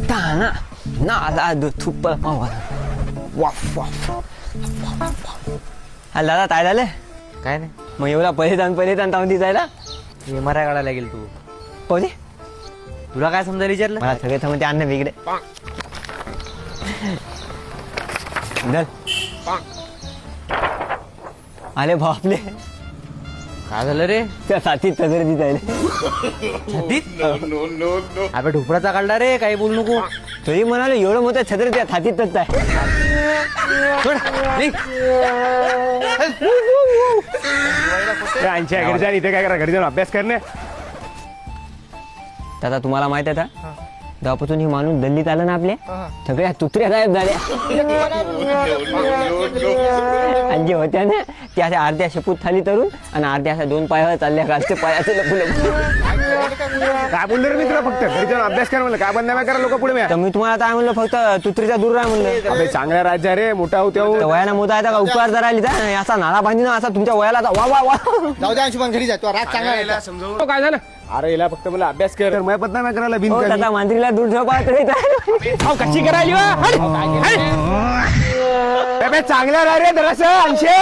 ताना नाला तुप्पा मावा वाफ वाफ हा दादा काय झालं काय नाही मग एवढा पहिले ताण तावून जायला MRI काढायला लागेल तू पाहू तुला काय समजायला विचारलं मला सगळे थांबते अन्न वेगळे चल आले बापले काय झालं रे त्या साथीत सगळे दिसायले अबे ढोपराचा काढला रे काही बोलू नको तरी म्हणाले एवढं मोठं छत्र त्या छातीतच आहे सोड, निघ. आमच्या घरी जाऊन इथे काय करा घरी जाऊन अभ्यास करणे दादा तुम्हाला माहित आहे का तेव्हापासून हे माणूस दिल्लीत आलं ना आपल्या सगळ्या तुत्र्या गायब झाल्या आणि जे होत्या ना त्या अशा अर्ध्या शेपूत खाली तरून आणि अर्ध्या अशा 2 पायावर चालल्या घालते पायाचे लपू काय बोललो रे मी तुला फक्त घरी जाऊन अभ्यास कर म्हणलं काय बंद करा लोक पुढे तर मी तुम्हाला काय म्हणलं फक्त तुत्रीच्या दूर राहा म्हणलं अबे चांगला राज्य रे मोठा होत्या तर वयाना मोठा आहे का उपकार जरा लिहिता असा नाळा बांधून असा तुमच्या वयाला असा वा वा वा जाऊ दे अंशुमान घरी जा तो राग चांगला समजावून काय झालं अरे याला फक्त मला अभ्यास कर तर मैं पत्ता करायला बिन हो, त्याचा मांजरीला दूर झोपा तरी कशी करायली चांगला रे जरासं अंशे